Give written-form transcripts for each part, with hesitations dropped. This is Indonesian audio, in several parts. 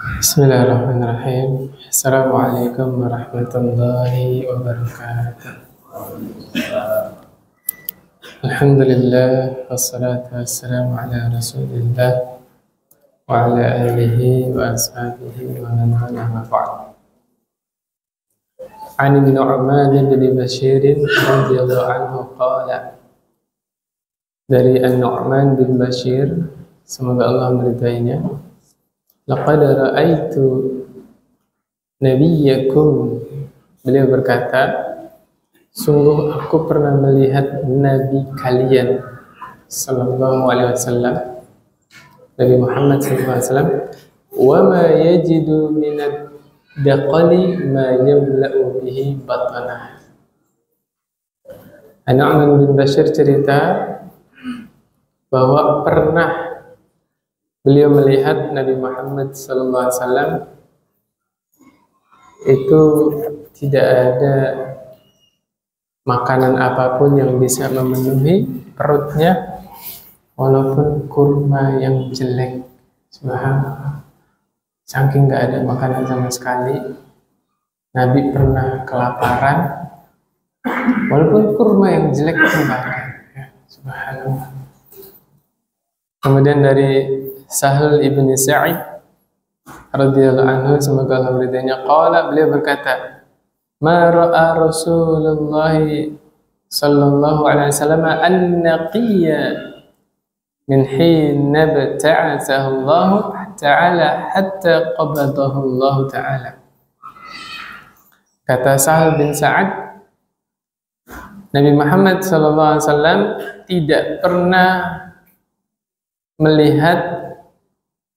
Bismillahirrahmanirrahim. Assalamualaikum warahmatullahi wabarakatuh. Alhamdulillah wassalatu wassalamu ala Rasulillah wa ala alihi wa ashabihi wa man wala ma ba'd. An Nu'man bin Bashir radhiyallahu anhu qala, dari An-Nu'man bin Bashir, semoga Allah meridainya, laqad ra'aitu nabiyyakum, beliau berkata, sungguh aku pernah melihat nabi kalian sallallahu alaihi wasallam, Nabi Muhammad sallallahu alaihi wasallam, wa ma yajidu minad daqali ma yamla'u bihi batanah. An-Nu'man bin Bashir cerita bahwa pernah beliau melihat Nabi Muhammad SAW itu tidak ada makanan apapun yang bisa memenuhi perutnya, walaupun kurma yang jelek. Subhanallah, saking gak ada makanan sama sekali, Nabi pernah kelaparan, walaupun kurma yang jelek itu gak ada. Ya, subhanallah. Kemudian dari Sahal ibn Sa'id radhiyallahu anhu, semoga Allah meridainya, qala, beliau berkata, ma ra'a Rasulullah sallallahu alaihi wasallam an-naqiyya min hina bta'athahu Allah ta'ala hatta qabadahu Allah ta'ala. Kata Sahal bin Sa'ad, Nabi Muhammad sallallahu alaihi wasallam tidak pernah melihat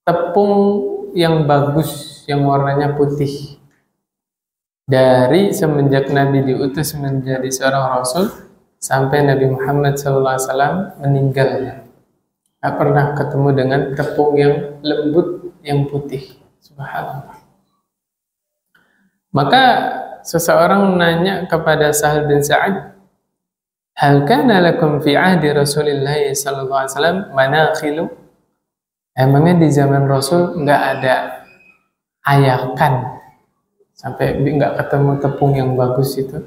tepung yang bagus, yang warnanya putih, dari semenjak Nabi diutus menjadi seorang Rasul sampai Nabi Muhammad SAW meninggal. Tak pernah ketemu dengan tepung yang lembut, yang putih. Subhanallah. Maka seseorang menanya kepada Sahal bin Sa'ad, hal kana lakum fi ahdi Rasulillah SAW manakhilu? Emangnya di zaman Rasul nggak ada ayakan sampai nggak ketemu tepung yang bagus itu?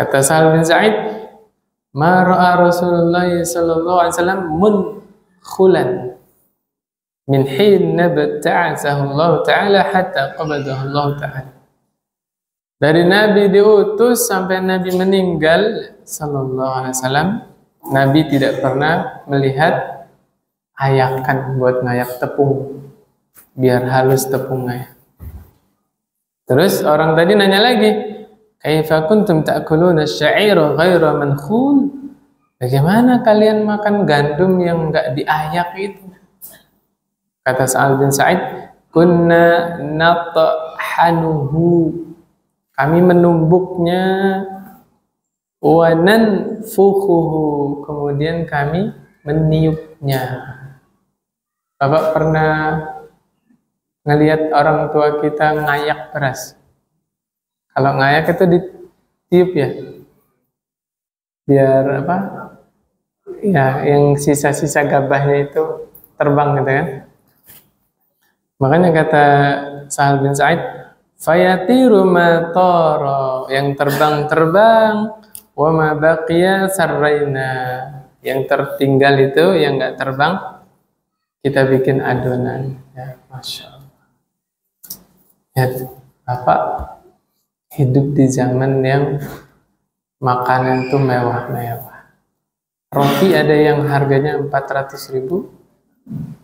Kata Sahal bin Sa'id, ma ra'a Rasulullah sallallahu alaihi wasallam munkhulan min hina bta'athahu Allah ta'ala hatta qabadahu Allah ta'ala. Dari Nabi diutus sampai Nabi meninggal sallallahu alaihi wasallam, Nabi tidak pernah melihat ayakan buat ngayak tepung biar halus tepungnya. Terus orang tadi nanya lagi, kaifa kuntum ta'kuluna asy-sya'ira ghaira mankhul? Bagaimana kalian makan gandum yang enggak diayak itu? Kata Sa'ad bin Sa'id, kunna nathanuhu, kami menumbuknya, wa nanfukhuhu, kemudian kami meniupnya. Bapak pernah ngelihat orang tua kita ngayak beras? Kalau ngayak itu ditiup ya, biar apa? Ya, yang sisa-sisa gabahnya itu terbang gitu kan. Makanya kata Sahal bin Sa'id, fayatiru ma tara, yang terbang-terbang, wa ma baqiya sarraina, yang tertinggal itu, yang enggak terbang, kita bikin adonan. Ya, Masya Allah. Ya, Bapak hidup di zaman yang makanan itu mewah-mewah. Roti ada yang harganya 400.000,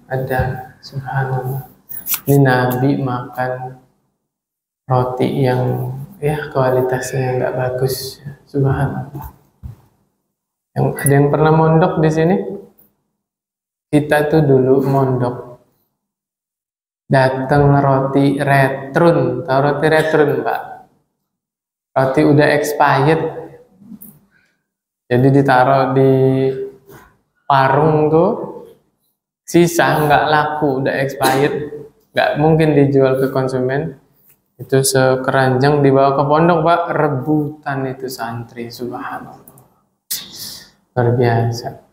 ada, subhanallah. Ini Nabi makan roti yang ya kualitasnya nggak bagus, subhanallah. Ada yang pernah mondok di sini? Kita tuh dulu mondok, datang roti retrun, tahu roti retrun Pak? Roti udah expired, jadi ditaruh di parung tuh, sisa nggak laku, udah expired, nggak mungkin dijual ke konsumen. Itu sekeranjang dibawa ke pondok Pak, rebutan itu santri, subhanallah, luar biasa.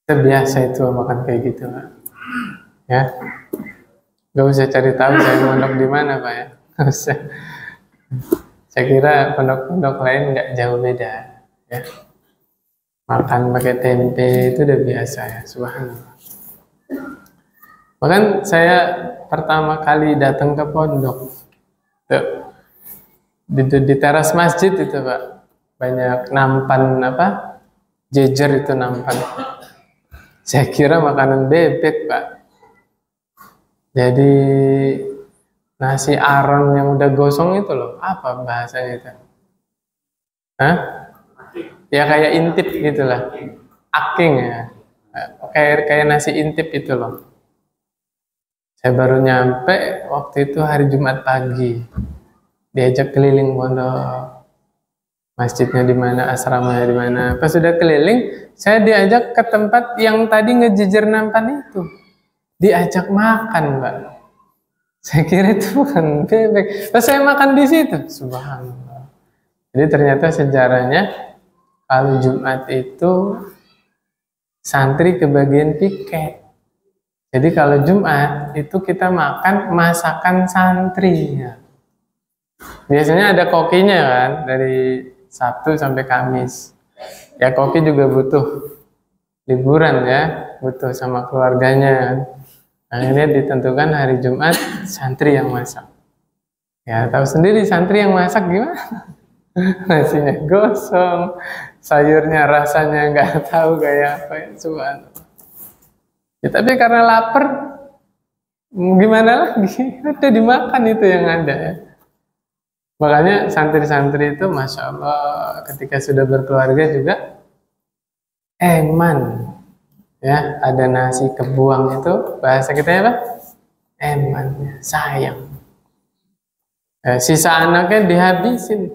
Kita biasa itu makan kayak gitu Pak. Ya, Gak usah cari tahu saya mondok di mana Pak ya. Gak usah. Saya kira pondok-pondok lain nggak jauh beda ya. Makan pakai tempe itu udah biasa ya, subhanallah. Bahkan saya pertama kali datang ke pondok tuh, di teras masjid itu Pak, banyak nampan apa, jejer itu nampan. Saya kira makanan bebek Pak. Jadi nasi aron yang udah gosong itu loh, apa bahasanya itu? Hah? Ya kayak intip gitulah, aking ya, kayak nasi intip itu loh. Saya baru nyampe waktu itu hari Jumat pagi, diajak keliling pondok, masjidnya di mana, asramanya di mana. Pas sudah keliling, saya diajak ke tempat yang tadi ngejejer nampan itu, diajak makan Mbak. Saya kira itu bukan bebek. Pas saya makan di situ, subhanallah. Jadi ternyata sejarahnya kalau Jumat itu santri kebagian piket. Jadi kalau Jumat itu kita makan masakan santri. Biasanya ada kokinya kan dari Sabtu sampai Kamis. Ya koki juga butuh liburan ya, butuh sama keluarganya. Akhirnya ditentukan hari Jumat santri yang masak. Ya tahu sendiri santri yang masak gimana? Nasinya gosong, sayurnya rasanya nggak tahu kayak apa ya, subhanallah. Ya, tapi karena lapar, gimana lagi? Udah dimakan itu yang ada ya. Makanya santri-santri itu Masya Allah ketika sudah berkeluarga juga eman. Ya, ada nasi kebuang itu bahasa kita ya Pak, eman, sayang. Ya, sisa anaknya dihabisin.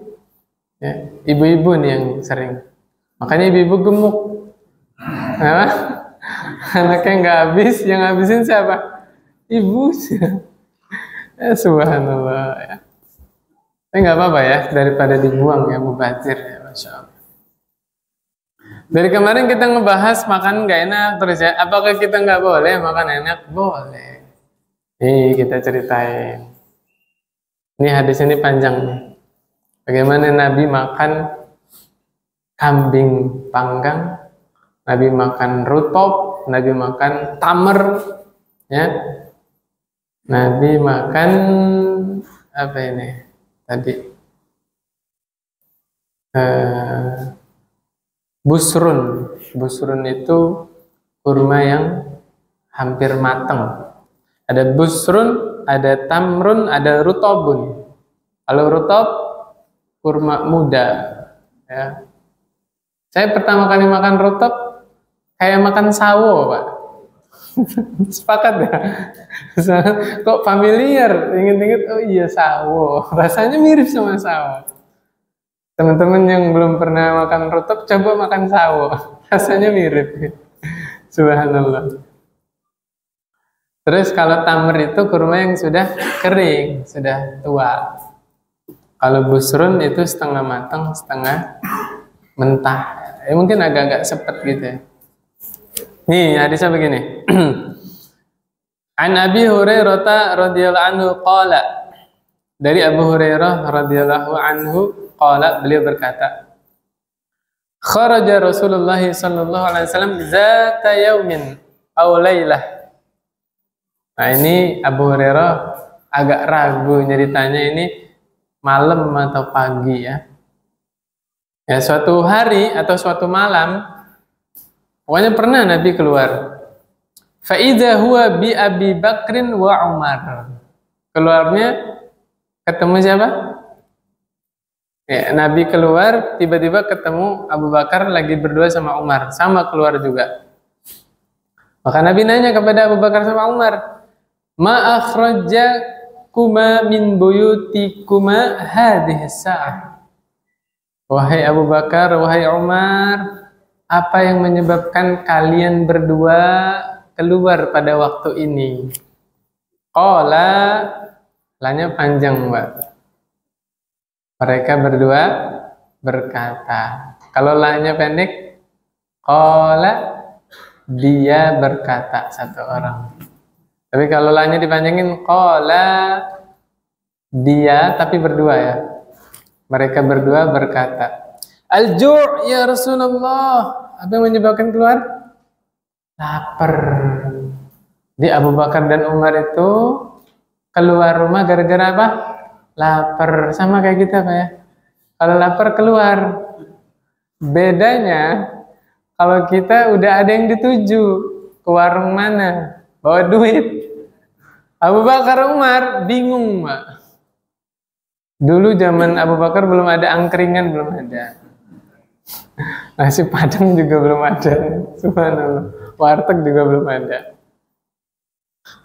Ya, ibu-ibu nih yang sering. Makanya ibu-ibu gemuk. Nah, anaknya nggak habis, yang habisin siapa? Ibu. Ya, subhanallah ya. Tapi nggak apa-apa ya, daripada dibuang ya, mubazir ya, Masya Allah. Dari kemarin kita ngebahas makan nggak enak terus ya. Apakah kita nggak boleh makan enak? Boleh. Nih kita ceritain. Ini hadis ini panjang nih. Bagaimana Nabi makan kambing panggang, Nabi makan rutop, Nabi makan tamer, ya. Nabi makan apa ini tadi? Busrun. Busrun itu kurma yang hampir matang. Ada busrun, ada tamrun, ada rutobun. Kalau rutob kurma muda, ya. Saya pertama kali makan rutob kayak makan sawo, Pak. Sepakat ya? Kok familiar? Ingat-ingat, oh iya sawo. Rasanya mirip sama sawo. Teman-teman yang belum pernah makan rutob, coba makan sawo. Rasanya mirip. Subhanallah. Terus kalau tamer itu kurma yang sudah kering, sudah tua. Kalau busrun itu setengah matang, setengah mentah. Ya, mungkin agak-agak sepet gitu ya. Nih, hadisnya begini. An Abi Hurairah radhiyallahu anhu qala. Dari Abu Hurairah radhiyallahu anhu qala, beliau berkata, kharaja Rasulullah sallallahu alaihi wasallam zata yaumin aw lailah. Nah, ini Abu Hurairah agak ragu nyeritanya ini malam atau pagi ya. Ya, suatu hari atau suatu malam, pokoknya pernah Nabi keluar. Fa idza huwa bi Abi Bakrin wa Umar. Keluarnya ketemu siapa? Ya, Nabi keluar, tiba-tiba ketemu Abu Bakar lagi berdua sama Umar, sama keluar juga. Maka Nabi nanya kepada Abu Bakar sama Umar, ma akhrajakuma min buyutikuma hadhihi sa'ah. Wahai Abu Bakar, wahai Umar, apa yang menyebabkan kalian berdua keluar pada waktu ini? Qala, lanya panjang, Mbak. Mereka berdua berkata. Kalau lanya pendek, qala, dia berkata, satu orang. Tapi kalau la-nya dipanjangin, qala, dia tapi berdua ya. Mereka berdua berkata, al-ju' ya Rasulullah. Apa yang menyebabkan keluar? Lapar. Di Abu Bakar dan Umar itu keluar rumah gara-gara apa? Lapar. Sama kayak kita Pak ya. Kalau lapar keluar. Bedanya kalau kita udah ada yang dituju, ke warung mana, bawa duit. Abu Bakar Umar bingung Pak. Dulu zaman Abu Bakar belum ada angkringan, belum ada. Nasi Padang juga belum ada. Subhanallah. Warteg juga belum ada.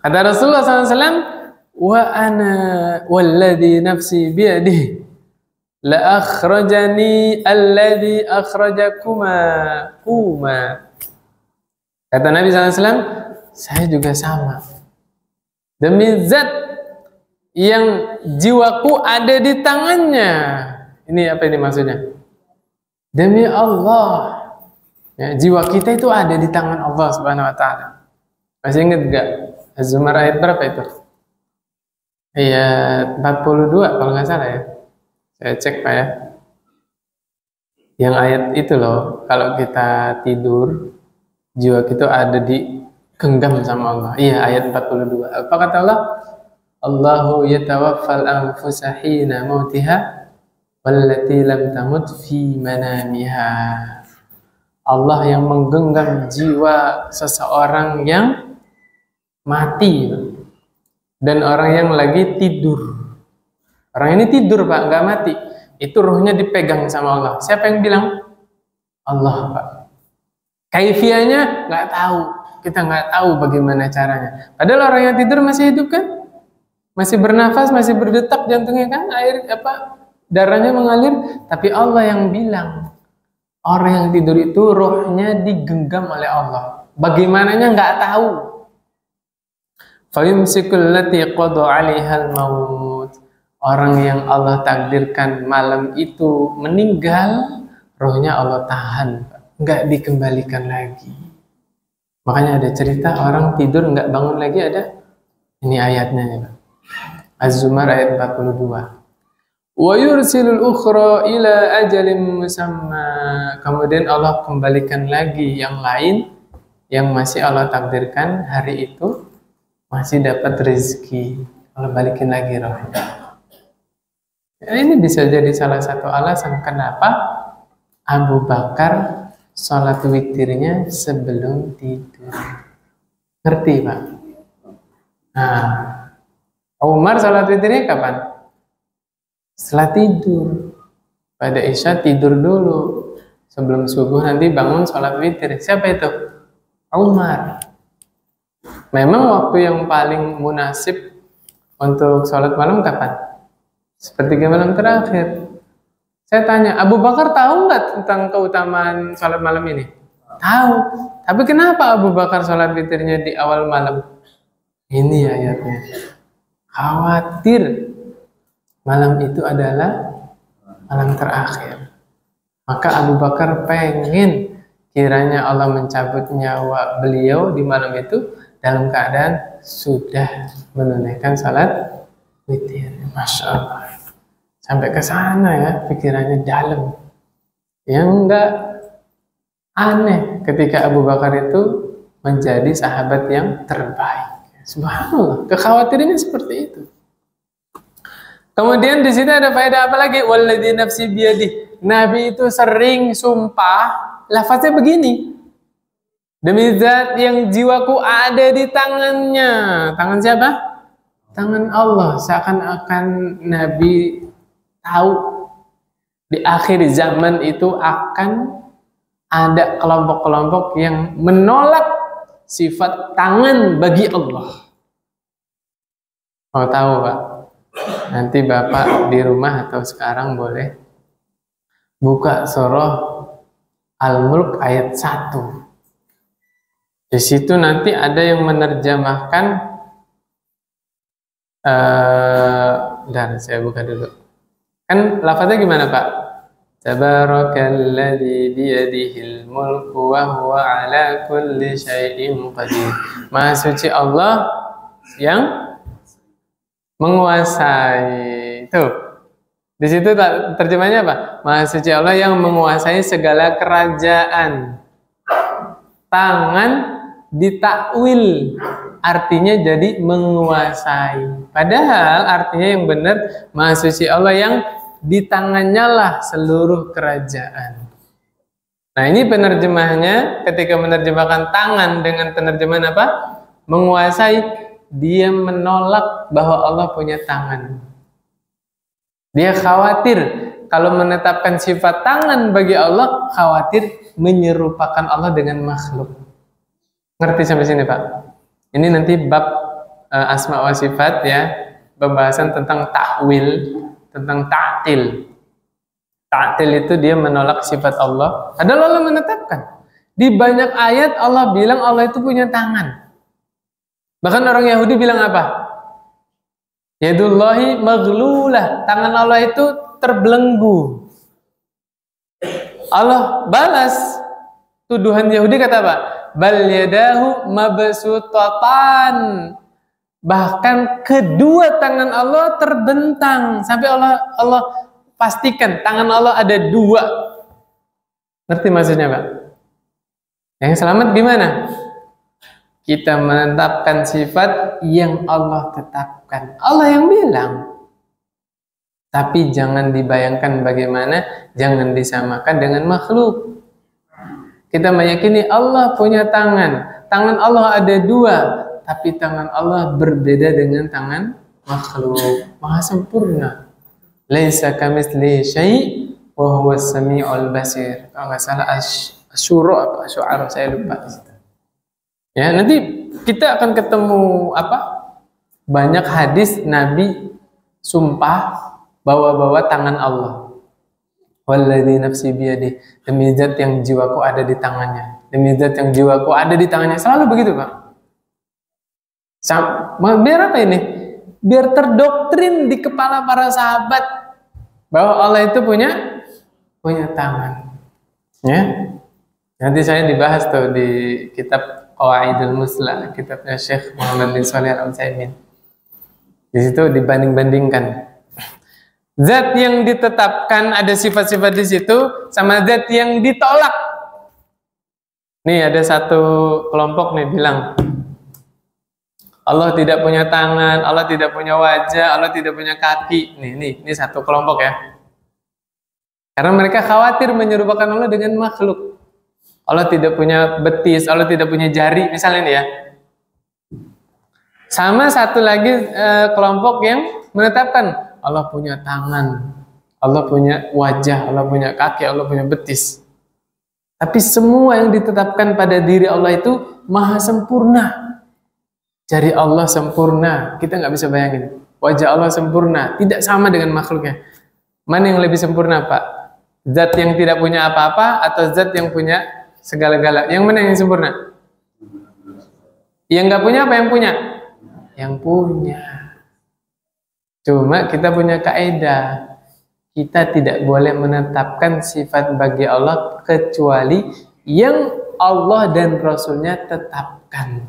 Kata Rasulullah SAW, wa ana walladhi nafsi biyadihi la akhrajani alladhi akhrajakuma kuma. Kata Nabi SAW, saya juga sama. Demi zat yang jiwaku ada di tangannya. Ini apa ini maksudnya? Demi Allah. Ya, jiwa kita itu ada di tangan Allah Subhanahu wa taala. Masih ingat enggak? Az-Zumar ayat berapa itu? Ayat 42 kalau nggak salah ya. Saya cek Pak ya. Yang ayat itu loh, kalau kita tidur, jiwa kita ada di genggam sama Allah. Iya, ayat 42. Apa kata Allah? Allahu yatawaffal anfusa hina mautiha wallati lam tamut fi manamiha. Allah yang menggenggam jiwa seseorang yang mati dan orang yang lagi tidur. Orang ini tidur Pak, nggak mati. Itu ruhnya dipegang sama Allah. Siapa yang bilang? Allah Pak. Kaifiahnya nggak tahu. Kita nggak tahu bagaimana caranya. Padahal orang yang tidur masih hidup kan? Masih bernafas, masih berdetak jantungnya kan? Darahnya mengalir. Tapi Allah yang bilang. Orang yang tidur itu rohnya digenggam oleh Allah. Bagaimananya nggak tahu. Fayumsikul lati qada 'alaihal maut. Orang yang Allah takdirkan malam itu meninggal, rohnya Allah tahan, nggak dikembalikan lagi. Makanya ada cerita orang tidur nggak bangun lagi, ada ini ayatnya ya. Az-Zumar ayat 42. Wa yursilul ukhra ila ajalin musamma. Kemudian Allah kembalikan lagi yang lain yang masih Allah takdirkan hari itu masih dapat rezeki. Allah balikin lagi rohnya. Ya, ini bisa jadi salah satu alasan kenapa Abu Bakar sholat witirnya sebelum tidur. Ngerti Pak? Nah, Umar sholat witirnya kapan? Setelah tidur. Pada Isya tidur dulu. Sebelum subuh nanti bangun sholat witir. Siapa itu? Umar. Memang waktu yang paling munasib untuk sholat malam kapan? Sepertiga malam terakhir. Saya tanya, Abu Bakar tahu nggak tentang keutamaan sholat malam ini? Tahu. Tapi kenapa Abu Bakar sholat witirnya di awal malam? Ini ayatnya. Khawatir malam itu adalah malam terakhir. Maka Abu Bakar pengen kiranya Allah mencabut nyawa beliau di malam itu dalam keadaan sudah menunaikan salat witir. Masya Allah. Sampai ke sana ya, pikirannya dalam. Yang enggak aneh ketika Abu Bakar itu menjadi sahabat yang terbaik. Subhanallah, kekhawatirannya seperti itu. Kemudian di sini ada faedah apa lagi? Walladzi nafsi biyadihi. Nabi itu sering sumpah, lafaznya begini. Demi zat yang jiwaku ada di tangannya. Tangan siapa? Tangan Allah. Seakan-akan Nabi tahu di akhir zaman itu akan ada kelompok-kelompok yang menolak sifat tangan bagi Allah. Mau tahu Pak? Nanti Bapak di rumah atau sekarang boleh buka surah Al-Mulk ayat 1. Di situ nanti ada yang menerjemahkan dan saya buka dulu. Kan lafaznya gimana Pak? Tabarakalladzi biyadihil mulku wa huwa ala kulli syai'in qadir. Maha suci Allah yang menguasai. Tuh. Di situ terjemahnya apa? Maha suci Allah yang menguasai segala kerajaan. Tangan ditakwil, artinya jadi menguasai. Padahal artinya yang benar, Maha suci Allah yang di tangannya lah seluruh kerajaan. Nah, ini penerjemahnya ketika menerjemahkan tangan dengan penerjemahan apa? Menguasai, dia menolak bahwa Allah punya tangan. Dia khawatir kalau menetapkan sifat tangan bagi Allah, khawatir menyerupakan Allah dengan makhluk. Ngerti sampai sini, Pak? Ini nanti bab asma wa sifat ya, pembahasan tentang takwil, tentang ta'til. Ta'til itu dia menolak sifat Allah, padahal Allah menetapkan. Di banyak ayat Allah bilang Allah itu punya tangan. Bahkan orang Yahudi bilang apa? Yadullahi maghlulah, tangan Allah itu terbelenggu. Allah balas tuduhan Yahudi kata apa? Bal yadahu mabsutatan. Bahkan kedua tangan Allah terbentang sampai Allah pastikan tangan Allah ada dua. Ngerti maksudnya, Pak? Yang selamat gimana? Kita menetapkan sifat yang Allah tetapkan. Allah yang bilang. Tapi jangan dibayangkan bagaimana, jangan disamakan dengan makhluk. Kita meyakini Allah punya tangan. Tangan Allah ada dua, tapi tangan Allah berbeda dengan tangan makhluk. Maha sempurna. Laisa kamitslihi syai' wa huwas samiul basir. Kalau nggak salah Asy-Syura saya lupa. Ya, nanti kita akan ketemu banyak hadis Nabi sumpah bawa-bawa tangan Allah. Walladzi nafsi biyadihi, demi zat yang jiwaku ada di tangannya. Demi zat yang jiwaku ada di tangannya. Selalu begitu, Pak. Biar apa ini? Biar terdoktrin di kepala para sahabat bahwa Allah itu punya tangan. Ya. Nanti saya dibahas tuh di kitab Qawaidul Musla, kitabnya Syekh Muhammad bin Shalih Al-Utsaimin. Di situ dibanding-bandingkan zat yang ditetapkan ada sifat-sifat di situ sama zat yang ditolak. Nih ada satu kelompok nih bilang Allah tidak punya tangan, Allah tidak punya wajah, Allah tidak punya kaki. Ini satu kelompok ya. Karena mereka khawatir menyerupakan Allah dengan makhluk. Allah tidak punya betis, Allah tidak punya jari, misalnya nih ya. Sama satu lagi kelompok yang menetapkan Allah punya tangan, Allah punya wajah, Allah punya kaki, Allah punya betis. Tapi semua yang ditetapkan pada diri Allah itu maha sempurna. Jari Allah sempurna, kita nggak bisa bayangin. Wajah Allah sempurna, tidak sama dengan makhluknya. Mana yang lebih sempurna, Pak? Zat yang tidak punya apa-apa atau zat yang punya segala-gala? Yang mana yang sempurna? Yang nggak punya apa yang punya? Yang punya. Cuma kita punya kaidah, kita tidak boleh menetapkan sifat bagi Allah kecuali yang Allah dan Rasulnya tetapkan.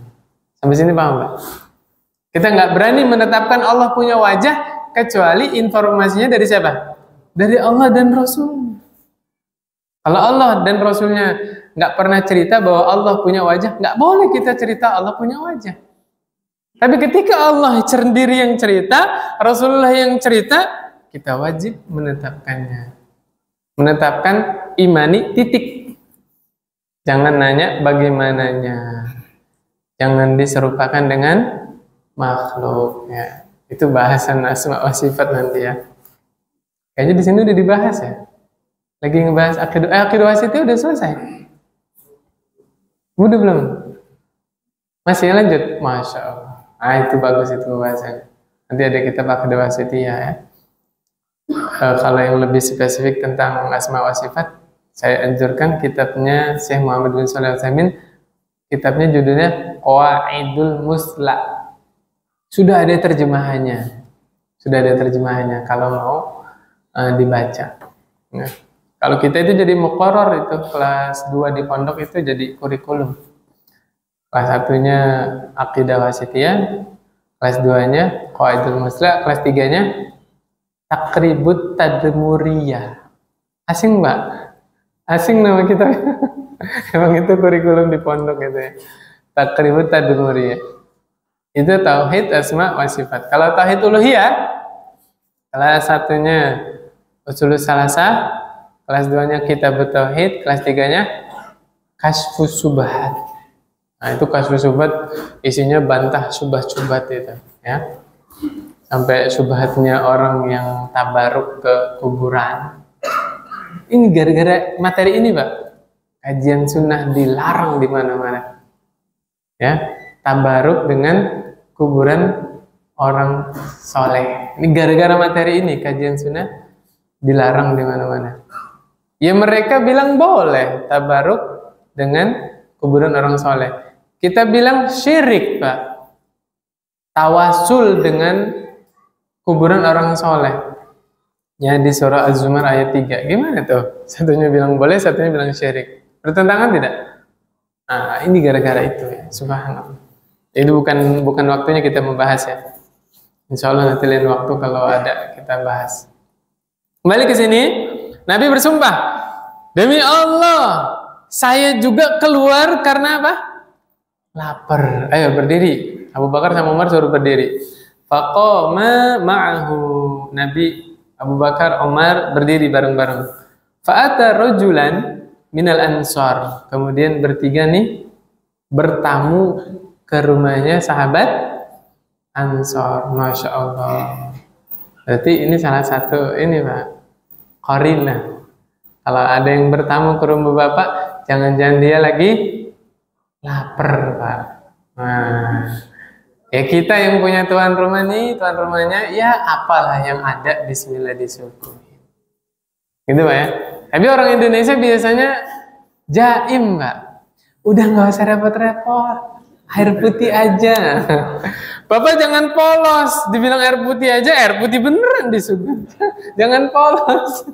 Sampai sini paham, Pak? Kita nggak berani menetapkan Allah punya wajah kecuali informasinya dari siapa? Dari Allah dan Rasul. Kalau Allah dan Rasulnya nggak pernah cerita bahwa Allah punya wajah, nggak boleh kita cerita Allah punya wajah. Tapi ketika Allah sendiri yang cerita, Rasulullah yang cerita, kita wajib menetapkannya. Menetapkan imani titik. Jangan nanya bagaimananya. Jangan diserupakan dengan makhluk. Ya. Itu bahasan asma wa sifat nanti ya. Kayaknya di sini udah dibahas ya. Lagi ngebahas akidah wasitnya udah selesai. Udah belum? Masih lanjut? Masya Allah. Ah itu bagus itu pembahasannya. Nanti ada kitab akidah wasitiyah ya. Kalau yang lebih spesifik tentang asma wa sifat, saya anjurkan kitabnya Syekh Muhammad bin Shalih Al-Utsaimin. Kitabnya judulnya Qawaidul Musla. Sudah ada terjemahannya. Kalau mau dibaca. Nah, kalau kita itu jadi muqarrar itu kelas 2 di pondok itu jadi kurikulum. Kelas 1-nya akidah wasitiyah, Kelas 2-nya Qawaidul Muslah, kelas 3-nya Takribut Tadmuriyah. Asing, Mbak? Asing nama kita. Emang itu kurikulum di pondok gitu ya. Takribut Tadmuriyah. Itu tauhid asma wa sifat. Kalau tauhid uluhiyah, kelas 1-nya Ushulus Salasah, kelas 2-nya Kitabut Tauhid, kelas 3-nya Kasyfus Subhat. Nah, itu Kasyfus Subhat isinya bantah subhat-subhat itu, ya. Sampai subhatnya orang yang tabaruk ke kuburan. Ini gara-gara materi ini, Pak. Kajian sunnah dilarang di mana-mana. Ya, tabaruk dengan kuburan orang soleh. Ini gara-gara materi ini kajian sunnah dilarang di mana-mana. Ya mereka bilang boleh tabaruk dengan kuburan orang soleh. Kita bilang syirik, Pak. Tawasul dengan kuburan orang soleh. Ya di surah Az-Zumar ayat 3. Gimana tuh? Satunya bilang boleh, satunya bilang syirik. Bertentangan tidak? Nah, ini gara-gara itu ya. Subhanallah. Ini bukan waktunya kita membahas ya. Insya Allah nanti lain waktu kalau ada kita bahas. Kembali ke sini, Nabi bersumpah, demi Allah, saya juga keluar karena apa? Lapar. Ayo berdiri. Abu Bakar sama Umar suruh berdiri. Faqama ma'ahu. Nabi, Abu Bakar, Umar berdiri bareng-bareng. Fa'ata rajulan minal ansar. Kemudian bertiga nih bertamu ke rumahnya sahabat Ansar. Masya Allah. Berarti ini salah satu ini, Pak, qarinah. Kalau ada yang bertamu ke rumah Bapak, jangan-jangan dia lagi lapar, Pak. Nah, ya kita yang punya tuan rumah nih, tuan rumahnya, ya apalah yang ada, bismillah disuguhin. Gitu, Pak ya. Tapi orang Indonesia biasanya jaim, Pak. Udah nggak usah repot-repot, air putih aja. Bapak jangan polos, dibilang air putih aja, air putih beneran disuguhin. Jangan polos.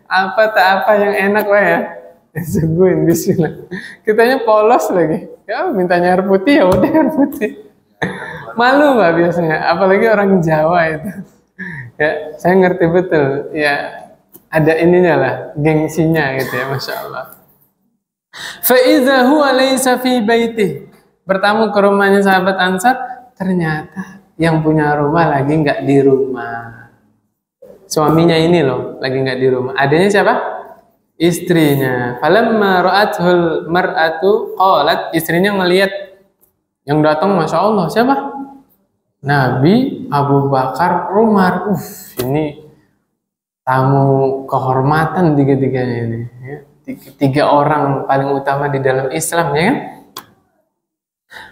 Apa tak apa yang enak, Pak ya. Disuguhin, bismillah. Kitanya polos lagi. Ya mintanya air putih, ya udah air putih. Malu, Pak, biasanya, apalagi orang Jawa itu. Ya, saya ngerti betul. Ya, ada ininya lah, gengsinya gitu ya, Masya Allah. Fa'iza huwa laysa fi baitih. Bertamu ke rumahnya sahabat Ansar, ternyata yang punya rumah lagi nggak di rumah. Suaminya ini loh, lagi nggak di rumah. Adanya siapa? Istrinya. Falamma ra'athul mar'atu qalat, istrinya ngelihat yang datang, Masya Allah, siapa? Nabi, Abu Bakar, Umar. Ini tamu kehormatan tiga-tiganya ini. Ya. Tiga orang paling utama di dalam Islam, ya kan?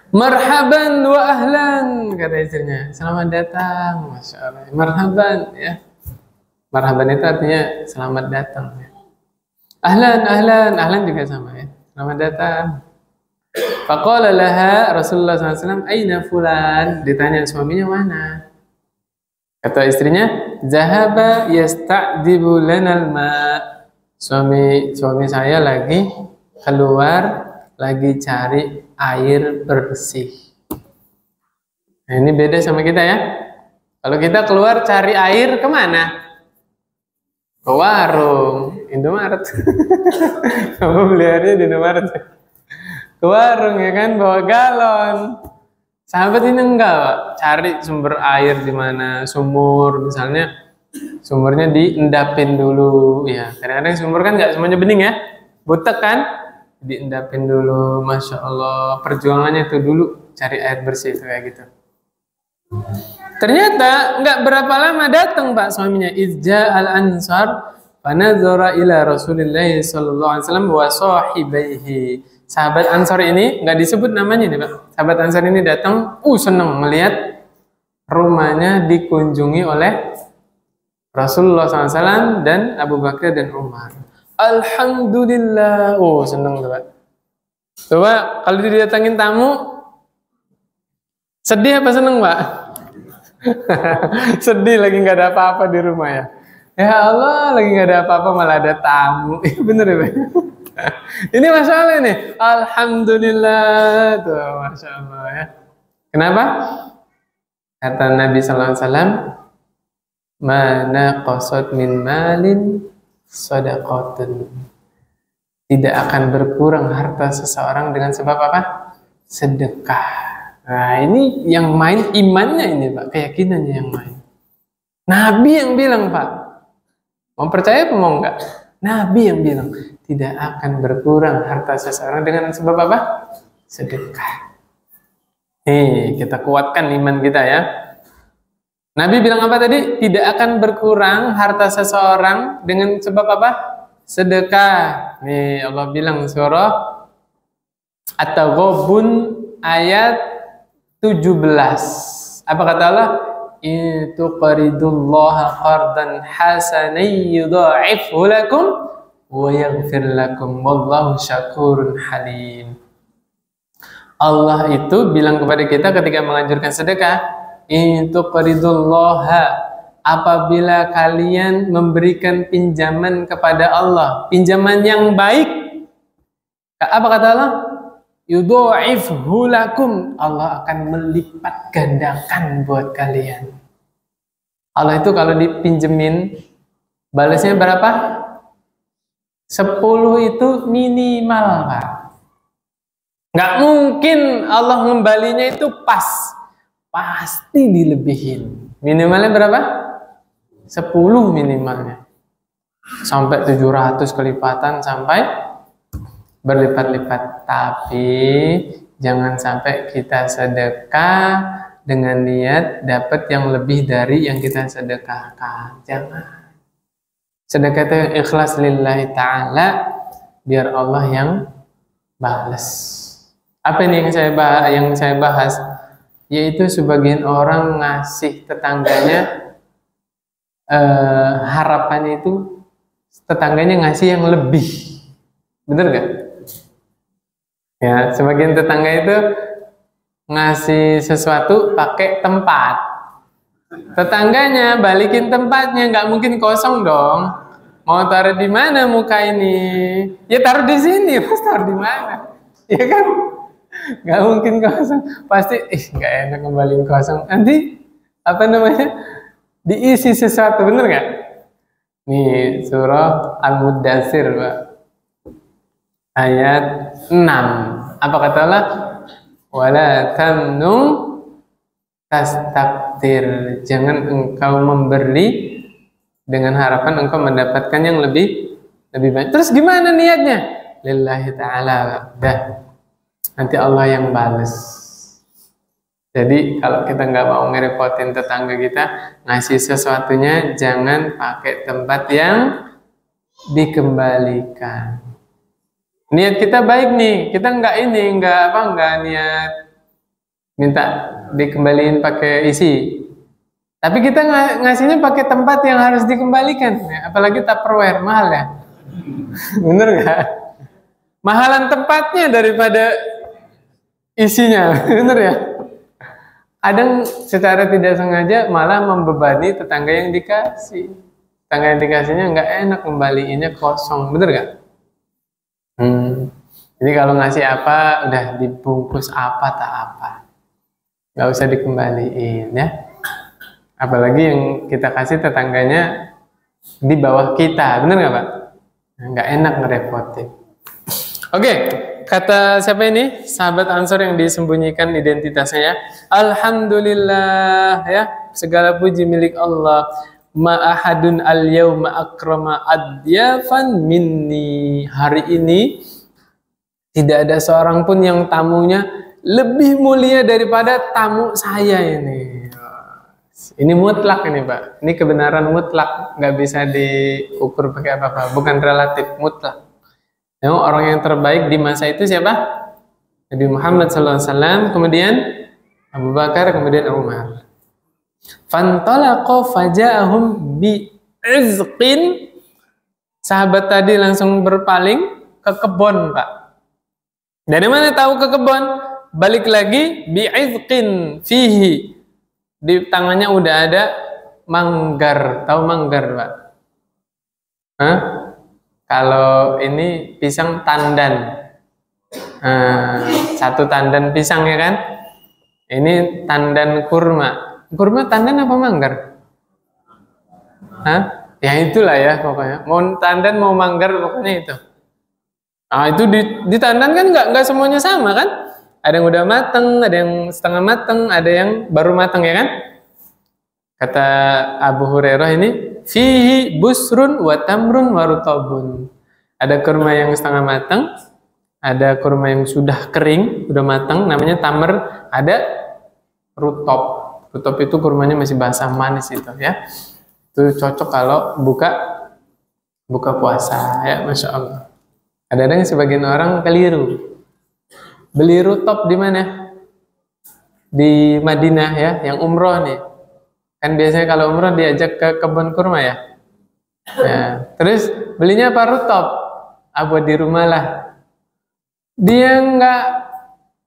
Marhaban wa ahlan, kata istrinya. Selamat datang, Masya Allah. Marhaban, ya. Marhaban itu artinya selamat datang. Ya. Ahlan, ahlan, ahlan juga sama ya. Selamat datang. Faqala laha Rasulullah SAW, aina fulan? Ditanya suaminya mana? Kata istrinya, zahaba yasta'dibu lanal ma. Suami saya lagi keluar, lagi cari air bersih. Nah, ini beda sama kita ya. Kalau kita keluar cari air kemana? Ke warung, Indomaret. Kamu beli airnya di Indomaret. Ke warung ya kan, bawa galon. Sahabat ini enggak, Pak. Cari sumber air di mana, sumur misalnya, sumurnya diendapin dulu. Ya, kadang-kadang sumur kan nggak semuanya bening ya, butek kan, diendapin dulu. Masya Allah, perjuangannya itu dulu cari air bersih itu kayak gitu. Ternyata nggak berapa lama datang Pak suaminya. Izja al ansar, fanadzara ila Rasulillah sallallahu alaihi wasallam wa sahibaihi. Sahabat Ansar ini nggak disebut namanya nih Pak. Sahabat Ansar ini datang, seneng melihat rumahnya dikunjungi oleh Rasulullah SAW dan Abu Bakar dan Umar. Alhamdulillah, seneng tuh Pak. Coba kalau didatangin tamu, sedih apa seneng Pak? Sedih, lagi nggak ada apa-apa di rumah ya. Ya Allah, lagi nggak ada apa-apa malah ada tamu. Bener ya Pak? Ini masalah ini. Alhamdulillah tuh, Masya Allah ya. Kenapa? Kata Nabi sallallahu alaihi wasallam, "Mana qasad min malin shadaqatun." Tidak akan berkurang harta seseorang dengan sebab apa? Sedekah. Nah, ini yang main imannya ini, Pak, keyakinannya yang main. Nabi yang bilang, Pak. Mau percaya apa mau enggak? Nabi yang bilang, tidak akan berkurang harta seseorang dengan sebab apa? Sedekah. Nih, kita kuatkan iman kita ya. Nabi bilang apa tadi? Tidak akan berkurang harta seseorang dengan sebab apa? Sedekah. Nih, Allah bilang surah At-Taghabun ayat 17. Apa kata Allah? Itu qaridullaha qardan hasanan yudha'ifhu lakum wa yaghfir lakum wallahu syakurun halim. Allah itu bilang kepada kita ketika menganjurkan sedekah, itu qaridullaha, apabila kalian memberikan pinjaman kepada Allah, pinjaman yang baik, apa kata Allah? Yudha'ifhu lakum, Allah akan melipat gandakan buat kalian. Allah itu kalau dipinjemin balasnya berapa? 10 itu minimal, Pak. Nggak mungkin Allah ngembalinya itu pas. Pasti dilebihin. Minimalnya berapa? 10 minimalnya. Sampai 700 kelipatan, sampai berlipat-lipat. Tapi jangan sampai kita sedekah dengan niat dapat yang lebih dari yang kita sedekahkan. Jangan. Sedekah itu ikhlas lillahi ta'ala, biar Allah yang balas. Apa ini yang saya bahas? Yaitu sebagian orang ngasih tetangganya harapannya itu tetangganya ngasih yang lebih. Bener gak? Ya, sebagian tetangga itu ngasih sesuatu pakai tempat. Tetangganya balikin tempatnya, nggak mungkin kosong dong. Mau taruh di mana muka ini? Ya taruh di sini, mas taruh di mana? Ya kan? Nggak mungkin kosong. Pasti, nggak enak kembaliin kosong. Nanti apa namanya? Diisi sesuatu, bener nggak? Nih surah Al-Muddatsir, Pak. Ayat 6. Apa kata Allah? Wala tamnun tastaktir. Jangan engkau memberi dengan harapan engkau mendapatkan yang lebih banyak. Terus gimana niatnya? Lillahi ta'ala. Dah. Nanti Allah yang balas. Jadi kalau kita nggak mau ngerepotin tetangga kita, ngasih sesuatunya jangan pakai tempat yang dikembalikan. Niat kita baik nih, kita nggak niat minta dikembaliin pakai isi. Tapi kita ngasihnya pakai tempat yang harus dikembalikan, ya, apalagi Tupperware mahal ya, bener nggak? Mahalan tempatnya daripada isinya, bener ya? Kadang secara tidak sengaja malah membebani tetangga yang dikasih. Tetangga yang dikasihnya nggak enak, kembaliinnya kosong, bener nggak? Jadi kalau ngasih apa udah dibungkus apa tak apa, nggak usah dikembaliin ya. Apalagi yang kita kasih tetangganya di bawah kita, bener nggak Pak? Nggak enak ngerepotin. Oke, kata siapa ini? Sahabat Ansor yang disembunyikan identitasnya. Alhamdulillah ya, segala puji milik Allah. Ma'ahadun al-yawma akrama adyafan minni. Hari ini tidak ada seorang pun yang tamunya lebih mulia daripada tamu saya ini. Ini mutlak ini Pak. Ini kebenaran mutlak, nggak bisa diukur pakai apa-apa. Bukan relatif, mutlak. Yang orang yang terbaik di masa itu siapa? Nabi Muhammad SAW, kemudian Abu Bakar, kemudian Umar. Fantalaqa faja'ahum bi'izqin. Sahabat tadi langsung berpaling ke kebun, Pak. Dari mana tahu ke kebun? Balik lagi bi'izqin fihi. Di tangannya udah ada manggar. Tahu manggar, Pak? Hah? Kalau ini pisang tandan. Satu tandan pisang ya kan? Ini tandan kurma. Kurma tandan apa manggar? Hah? Ya itulah ya pokoknya. Mau tandan mau manggar pokoknya itu. Nah itu di tandan kan nggak semuanya sama kan? Ada yang udah mateng, ada yang setengah mateng, ada yang baru mateng ya kan? Kata Abu Hurairah ini, fihi busrun wa tamrun wa rutabun. Ada kurma yang setengah mateng, ada kurma yang sudah kering, sudah mateng, namanya tamr, ada rutab. Rutab itu kurmanya masih basah manis itu ya. Itu cocok kalau buka puasa ya, Masya Allah. Kadang-kadang sebagian orang keliru. Beli rutab di mana? Di Madinah ya, yang umroh nih. Kan biasanya kalau umroh diajak ke kebun kurma ya. Ya. Terus belinya apa rutab? Buat di rumah lah. Dia nggak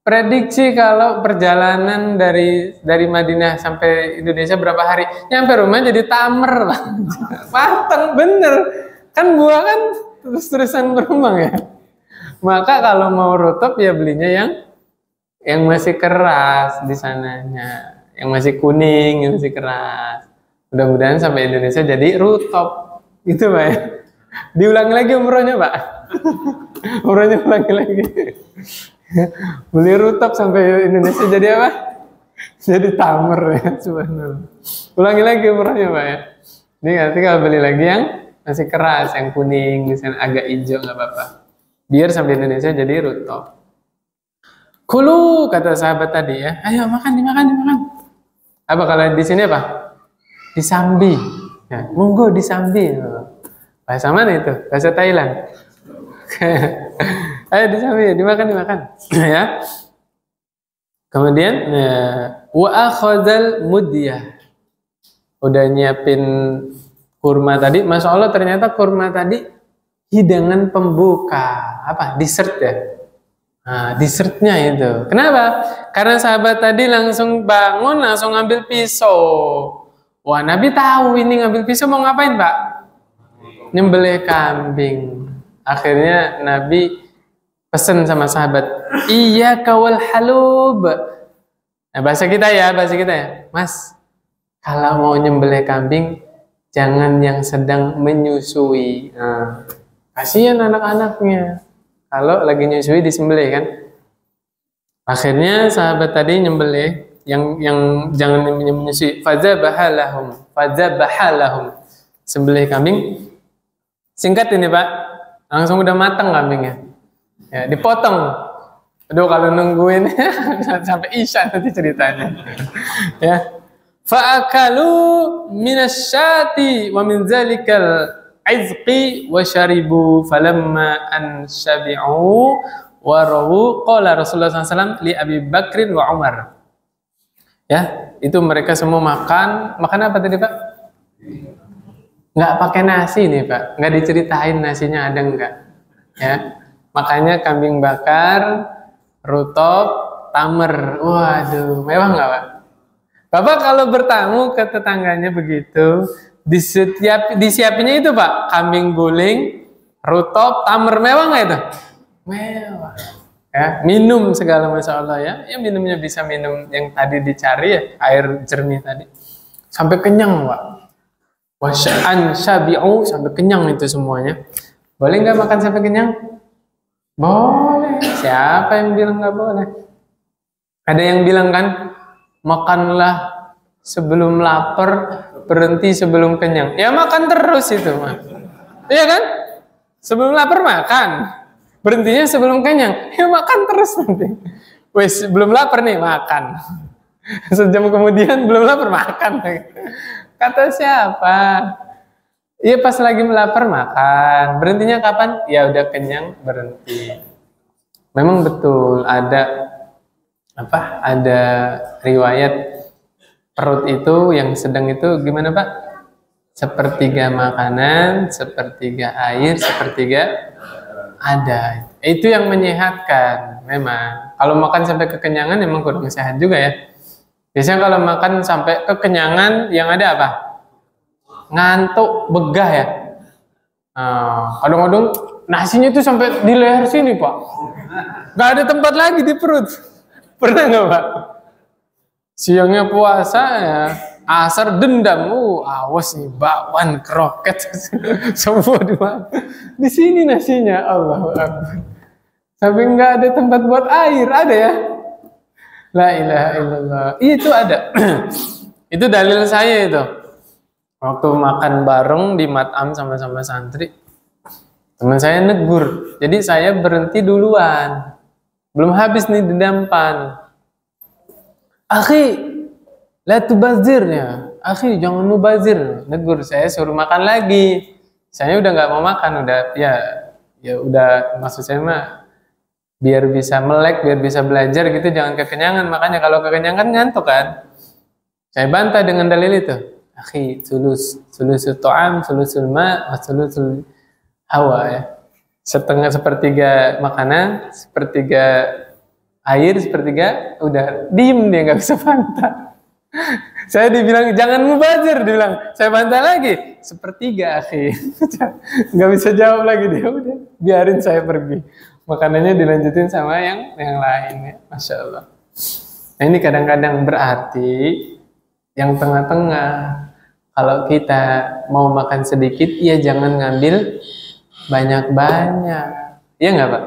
prediksi kalau perjalanan dari Madinah sampai Indonesia berapa hari. Nyampe rumah jadi tamer lah. Mateng bener. Kan buah kan terus-terusan berkembang ya. Maka kalau mau rutab ya belinya yang masih keras di sananya, yang masih kuning, yang masih keras. Mudah-mudahan sampai Indonesia jadi rutab. Gitu Pak ya. Diulangi lagi umrohnya Pak. Umrohnya ulangi lagi. Beli rutab sampai Indonesia jadi apa? Jadi tamer ya, subhanallah. Ulangi lagi umrohnya Pak ya. Ini nanti kalau beli lagi yang masih keras, yang kuning, misalnya agak hijau nggak apa-apa. Biar sampai Indonesia jadi rutab. Kulu kata sahabat tadi ya, ayo makan, dimakan. Apa kalau di sini apa? Disambi. Ya, monggo disambi. Bahasa mana itu? Bahasa Thailand. Ayo disambi, dimakan. Ya. Kemudian wa akhadzal mudyah. Udah nyiapin kurma tadi, Masya Allah ternyata kurma tadi hidangan pembuka, apa? Dessert ya. Nah, dessertnya itu. Kenapa? Karena sahabat tadi langsung bangun, langsung ngambil pisau. Wah, Nabi tahu ini ngambil pisau mau ngapain, Pak? Nyembelih kambing. Akhirnya Nabi pesen sama sahabat, iya kawal halub. Nah, bahasa kita ya. Mas, kalau mau nyembelih kambing, jangan yang sedang menyusui. Nah, kasihan anak-anaknya. Kalau lagi nyusui disembelih kan. Akhirnya sahabat tadi nyembelih yang jangan menyusui. Fadzabahalahum. Sembelih kambing. Singkat ini Pak, langsung udah matang kambingnya. Ya, dipotong. Aduh kalau nungguin sampai isya nanti ceritanya. Ya. Fa'akalu minasyati wa min zalikal izqi wa syaribu falamma an syabi'u wa rawu qala Rasulullah SAW li Abi Bakrin wa Umar. Ya, itu mereka semua makan apa tadi Pak? Nggak pakai nasi nih Pak, nggak diceritain nasinya ada nggak? Ya, makanya kambing bakar, rutab, tamer, waduh, mewah nggak Pak? Bapak kalau bertamu ke tetangganya begitu, disiapinnya itu Pak, kambing guling, rutab, tamer, mewah nggak itu? Mewah. Ya, minum segala Masya Allah ya. Ya minumnya bisa minum yang tadi dicari ya, air jernih tadi. Sampai kenyang Pak. Wasya'an syabi'u, sampai kenyang itu semuanya. Boleh nggak makan sampai kenyang? Boleh. Siapa yang bilang nggak boleh? Ada yang bilang kan, makanlah sebelum lapar, berhenti sebelum kenyang. Ya makan terus itu, Mas. Iya kan? Sebelum lapar makan, berhentinya sebelum kenyang. Ya makan terus nanti. Wes belum lapar nih makan. Sejam kemudian belum lapar makan. Kata siapa? Iya pas lagi lapar makan. Berhentinya kapan? Ya udah kenyang berhenti. Memang betul ada riwayat perut itu yang sedang itu gimana Pak? Sepertiga makanan, sepertiga air, sepertiga ada. Itu yang menyehatkan memang. Kalau makan sampai kekenyangan memang kurang sehat juga ya. Biasanya kalau makan sampai kekenyangan yang ada apa? Ngantuk, begah ya. Kadang-kadang nasinya itu sampai di leher sini Pak. Gak ada tempat lagi di perut. Pernah nggak Pak? Siangnya puasa ya, asar dendam, awas nih bakwan, kroket, semua dimakan. Di sini nasinya, Allahu Akbar. Sampai nggak ada tempat buat air, ada ya? La ilaha illallah. Itu ada. Itu dalil saya itu. Waktu makan bareng di matam sama-sama santri, teman saya negur. Jadi saya berhenti duluan. Belum habis nih dedampan. Akhi, la tubazirnya. Akhi, jangan mubazir. Negur, saya suruh makan lagi. Saya udah nggak mau makan, udah ya udah, maksud saya mah biar bisa melek, biar bisa belajar gitu, jangan kekenyangan. Makanya kalau kekenyangan ngantuk kan. Saya bantah dengan dalil itu. Akhi, sulusul ta'am, sulusul ma, sulusul hawa ya. Setengah, sepertiga makanan, sepertiga air, sepertiga udah diem, dia nggak bisa bantah. Saya dibilang jangan mubazir, dibilang saya bantah lagi sepertiga, akhi. Nggak bisa jawab lagi, dia udah biarin saya pergi. Makanannya dilanjutin sama yang lain ya. Masya Allah. Nah, ini kadang-kadang berarti yang tengah-tengah, kalau kita mau makan sedikit, ya jangan ngambil banyak-banyak. Iya nggak Pak?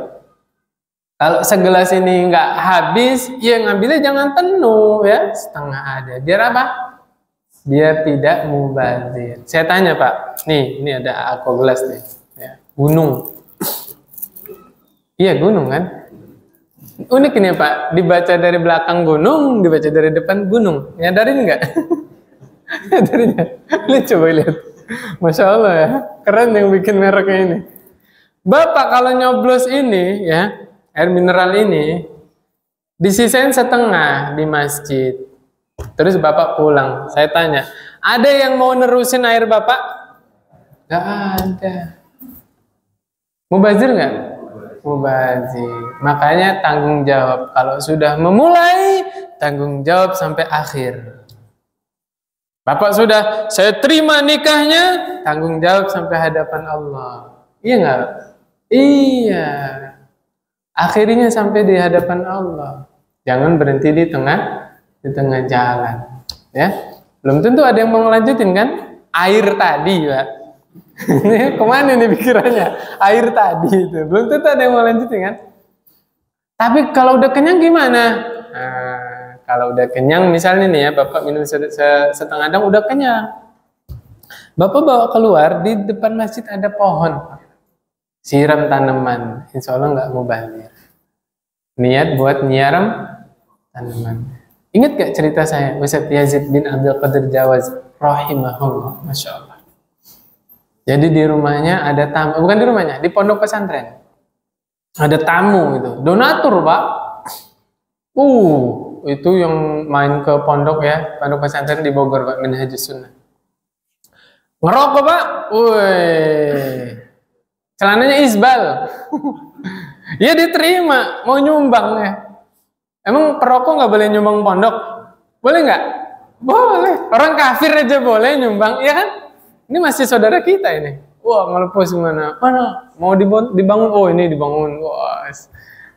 Kalau segelas ini nggak habis, ya ngambilnya jangan penuh ya, setengah aja. Biar apa? Biar tidak mubazir. Saya tanya Pak, nih ini ada aqua gelas nih, ya. Gunung. Iya gunung kan? Unik ini Pak, dibaca dari belakang gunung, dibaca dari depan gunung. Nyadarin nggak? Nyadarin ya? Lihat, coba lihat. Masya Allah ya, keren yang bikin mereknya ini. Bapak kalau nyoblos ini ya, air mineral ini disisain setengah di masjid. Terus Bapak pulang. Saya tanya, ada yang mau nerusin air Bapak? Gak ada. Mubazir nggak? Mubazir. Makanya tanggung jawab. Kalau sudah memulai, tanggung jawab sampai akhir. Bapak sudah, saya terima nikahnya, tanggung jawab sampai hadapan Allah. Iya nggak? Iya. Akhirnya sampai di hadapan Allah. Jangan berhenti di tengah jalan. Ya. Belum tentu ada yang mau ngelanjutin kan? Air tadi, Pak. Kemana nih pikirannya? Air tadi itu. Belum tentu ada yang mau lanjutin kan? Tapi kalau udah kenyang gimana? Nah, kalau udah kenyang misalnya nih ya, Bapak minum setengah dang udah kenyang. Bapak bawa keluar, di depan masjid ada pohon. Siram tanaman, insya Allah nggak mubazir. Niat buat nyiram tanaman. Ingat gak cerita saya, Ustaz Yazid bin Abdul Qadir Jawaz, rahimahullah, masya Allah. Jadi di rumahnya ada tamu, bukan di rumahnya, di pondok pesantren. Ada tamu itu, donatur Pak. Itu yang main ke pondok ya, pondok pesantren di Bogor Pak, Minhajus Sunnah. Ngerokok Pak, celananya isbal. Ya diterima, mau nyumbang ya. Emang perokok nggak boleh nyumbang pondok? Boleh nggak? Boleh. Orang kafir aja boleh nyumbang, ya kan? Ini masih saudara kita ini. Wah, ngelepos gimana? Mana? Mau dibangun? Oh, ini dibangun. Wah,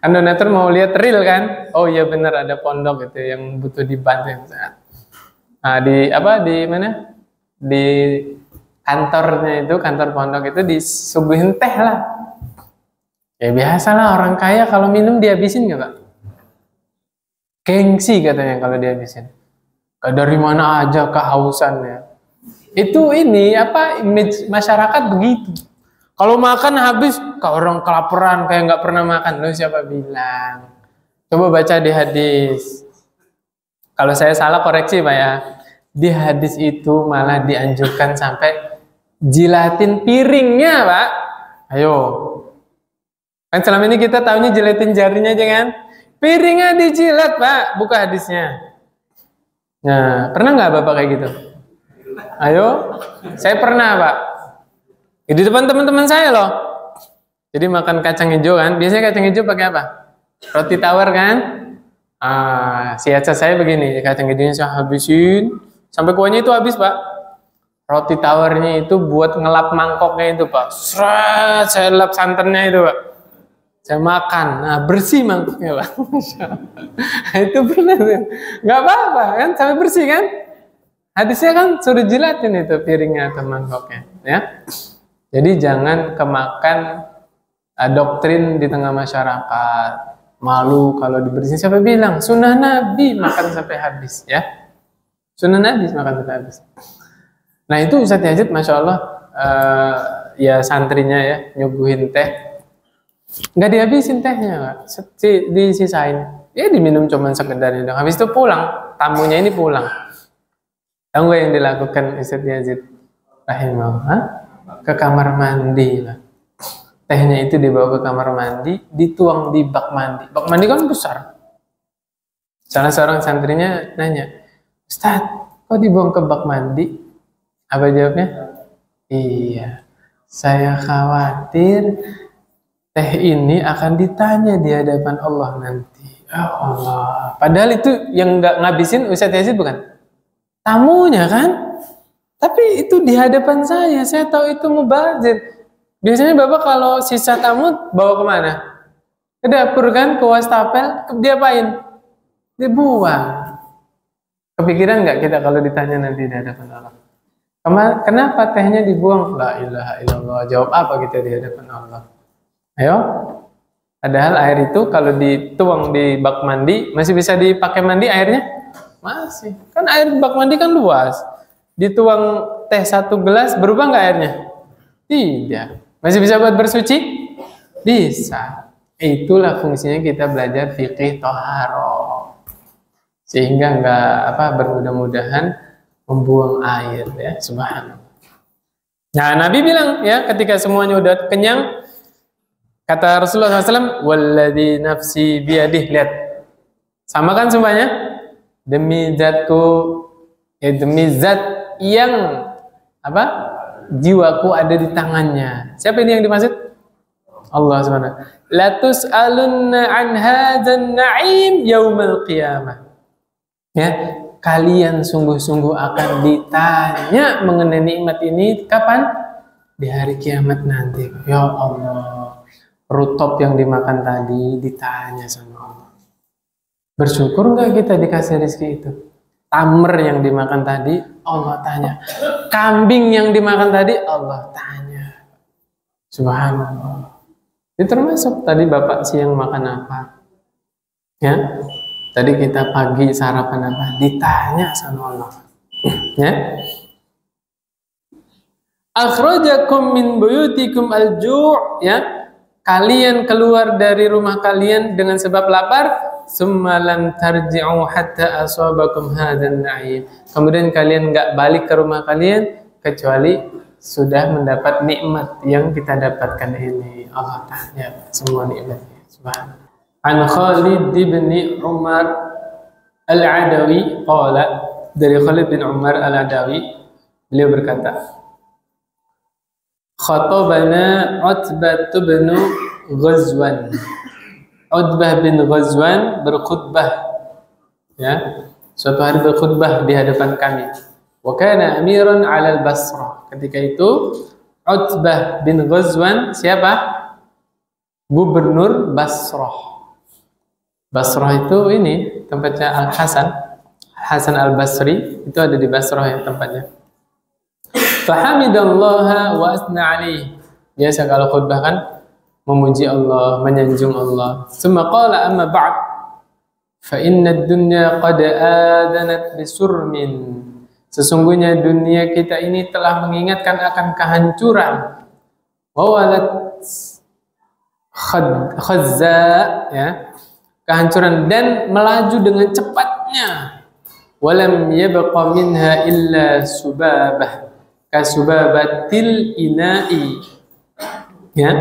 kan donatur mau lihat real kan? Oh iya benar, ada pondok itu yang butuh dibantu. Nah, di mana? Di kantornya itu, kantor pondok itu disuguhin teh lah. Ya biasalah orang kaya kalau minum dihabisin nggak Pak? Gengsi katanya kalau dihabisin. Dari mana aja kehausannya. Itu image masyarakat begitu. Kalau makan habis, ke orang kelaparan kayak nggak pernah makan. Loh siapa bilang? Coba baca di hadis. Kalau saya salah koreksi Pak ya. Di hadis itu malah dianjurkan sampai jilatin piringnya Pak. Ayo. Kan selama ini kita tahunya jilatin jarinya aja kan? Piringnya dijilat Pak, buka hadisnya. Nah, pernah nggak Bapak kayak gitu? Ayo, saya pernah Pak. Di depan teman-teman saya loh. Jadi makan kacang hijau kan, biasanya kacang hijau pakai apa? Roti tawar kan? Siasat saya begini, kacang hijaunya saya habisin, sampai kuahnya itu habis Pak. Roti tawarnya itu buat ngelap mangkoknya itu Pak. Seret, saya lap santannya itu Pak. saya makan, nah bersih mangkoknya Pak. Itu pernah, nggak apa-apa kan, sampai bersih kan? Hadisnya kan suruh jilatin itu piringnya atau mangkoknya, ya. Jadi jangan kemakan doktrin di tengah masyarakat, malu kalau dibersihin. Siapa bilang? Sunnah Nabi makan sampai habis, ya. Sunnah Nabi makan sampai habis. Nah itu Ustadz Yazid, Masya Allah, ya santrinya ya, nyuguhin teh. Nggak dihabisin tehnya, Pak. Disisain. Ya diminum cuma sekedar itu. Habis itu pulang, tamunya ini pulang. Tahu nggak yang dilakukan Ustadz Yazid rahimahullah? Ke kamar mandi, Pak. Tehnya itu dibawa ke kamar mandi, dituang di bak mandi. Bak mandi kan besar. Salah seorang santrinya nanya, Ustadz, kok dibuang ke bak mandi? Apa jawabnya? Iya, saya khawatir teh ini akan ditanya di hadapan Allah nanti. Ya Allah. Padahal itu yang nggak ngabisin Ustadz Yazid bukan? Tamunya kan? Tapi itu di hadapan saya tahu itu mubazir. Biasanya Bapak kalau sisa tamu bawa kemana? Ke dapur kan, ke wastafel, diapain? Dibuang. Kepikiran nggak kita kalau ditanya nanti di hadapan Allah? Kenapa tehnya dibuang? La ilaha illallah. Jawab apa kita di hadapan Allah? Ayo. Padahal air itu kalau dituang di bak mandi, masih bisa dipakai mandi airnya? Masih. Kan air bak mandi kan luas. Dituang teh 1 gelas, berubah nggak airnya? Tidak. Masih bisa buat bersuci? Bisa. Itulah fungsinya kita belajar fikih toharo. Sehingga nggak bermudah-mudahan membuang air, ya. Subhanallah. Nah, Nabi bilang ya, ketika semuanya udah kenyang, kata Rasulullah SAW, walladzi nafsi biyadih, lihat. Sama kan sumpahnya? Demi zatku, ya demi zat yang jiwaku ada di tangannya. Siapa ini yang dimaksud? Allah Subhanahu. La tus'alunna an hadzal na'im yaumal qiyamah. Ya, kalian sungguh-sungguh akan ditanya mengenai nikmat ini kapan? Di hari kiamat nanti. Ya Allah. Rutop yang dimakan tadi ditanya sama Allah. Bersyukur nggak kita dikasih rezeki itu? Tamer yang dimakan tadi Allah tanya. Kambing yang dimakan tadi Allah tanya. Subhanallah. Itu termasuk tadi Bapak siang makan apa? Ya. Tadi kita pagi sarapan apa? Ditanya sama Allah. Ya. Akhrajakum min buyutikum al-ju', ya. Kalian keluar dari rumah kalian dengan sebab lapar, summa lam tarji'u hatta asabakum hadzal na'im. Kemudian kalian enggak balik ke rumah kalian kecuali sudah mendapat nikmat yang kita dapatkan ini. Allah tanya semua nikmatnya. Subhanallah. An Khalid bin Umar Al-Adawi qala, dari Khalid bin Umar Al-Adawi, beliau berkata, khatabana Utbah bin Ghazwan. Utbah bin Ghazwan berkhutbah, ya, suatu hari berkhutbah di hadapan kami. Wa kana amiran 'ala al-Basrah. Ketika itu Utbah bin Ghazwan siapa? Gubernur Basrah. Basrah itu ini tempatnya Al-Hasan, Hasan Al-Basri, itu ada di Basrah ya tempatnya. Fahamidallaha wa asna alaih. Biasa kalau khutbah kan memuji Allah, menyanjung Allah. Summa qala amma ba'd fa inna ad-dunya qad adanat bisurmin. Sesungguhnya dunia kita ini telah mengingatkan akan kehancuran. Wa walat khazza, ya, kehancuran, dan melaju dengan cepatnya. Walam yabqa minha illa subabah kasubabatil ina'i, ya.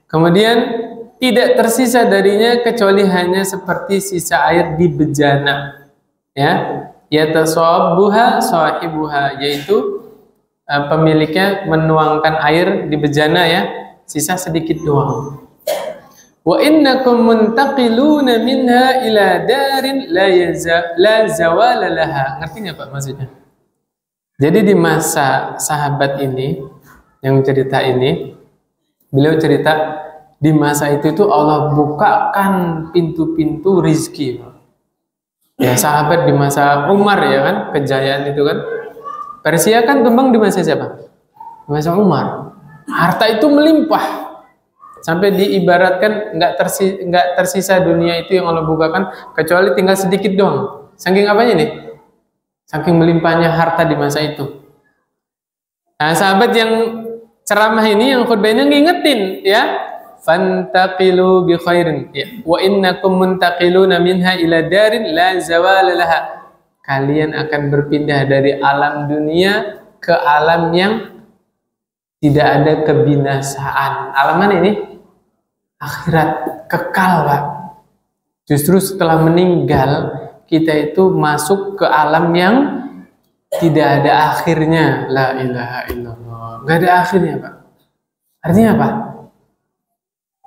Kemudian tidak tersisa darinya kecuali hanya seperti sisa air di bejana, ya. Yatasabbuha sahibuha, yaitu pemiliknya menuangkan air di bejana, ya, sisa sedikit doang. Wa innakum muntaqiluna minha ila darin la zawala laha. Ngerti nggak Pak maksudnya? Jadi di masa sahabat ini yang cerita ini, beliau cerita Di masa itu tuh Allah bukakan pintu-pintu rizki. Ya sahabat di masa Umar ya kan, kejayaan itu kan. Persia kan tumbang di masa siapa? Di masa Umar. Harta itu melimpah. Sampai diibaratkan nggak tersisa dunia itu yang Allah bukakan, kecuali tinggal sedikit doang. Saking apanya nih? Saking melimpahnya harta di masa itu. Nah sahabat yang ceramah ini, yang khutbah ini ngingetin ya, fantaqilu bi khairin ya, wa innakum muntaqiluna minha ila darin la zawala laha. Kalian akan berpindah dari alam dunia ke alam yang tidak ada kebinasaan. Alam mana ini? Akhirat, kekal Pak. Justru setelah meninggal kita itu masuk ke alam yang tidak ada akhirnya. La ilaha illallah. Gak ada akhirnya Pak. Artinya apa?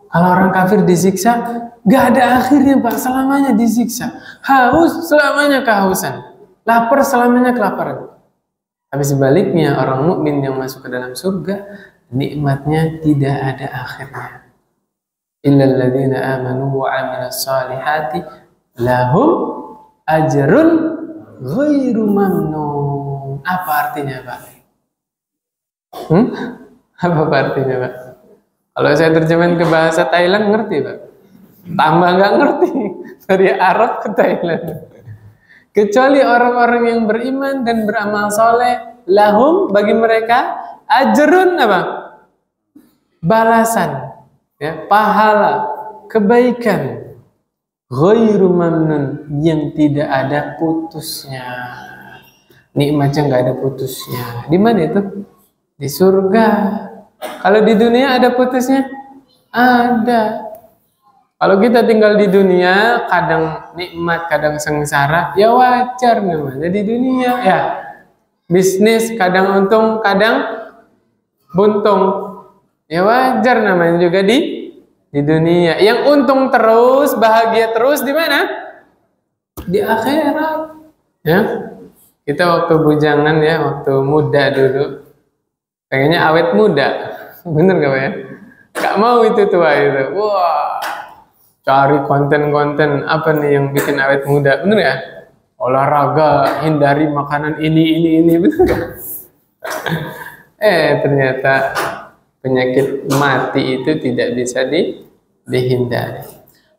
Kalau orang kafir disiksa, gak ada akhirnya Pak, selamanya disiksa. Haus, selamanya kehausan. Lapar, selamanya kelaparan. Tapi sebaliknya, orang mukmin yang masuk ke dalam surga, nikmatnya tidak ada akhirnya. Illal ladzina amanu wa 'amilus shalihati lahum ajrun ghairu mamnun. Apa artinya Pak? Apa artinya Pak? Kalau saya terjemahin ke bahasa Thailand ngerti Pak? Tambah nggak ngerti dari Arab ke Thailand. Kecuali orang-orang yang beriman dan beramal soleh, lahum bagi mereka ajrun apa? Balasan, ya, pahala, kebaikan, ghairu mamnun yang tidak ada putusnya. Nikmatnya nggak ada putusnya. Di mana itu? Di surga. Kalau di dunia ada putusnya? Ada. Kalau kita tinggal di dunia, kadang nikmat, kadang sengsara, ya wajar namanya di dunia ya. Bisnis kadang untung, kadang buntung, ya wajar namanya juga di dunia. Yang untung terus, bahagia terus di mana? Di akhirat. Ya, kita waktu bujangan ya, waktu muda dulu, pengennya awet muda. Bener gak Pak ya? Gak mau itu tua itu. Wah, cari konten-konten apa nih yang bikin awet muda. Bener ya? Olahraga, hindari makanan ini. Bener gak? Ternyata penyakit mati itu tidak bisa dihindari.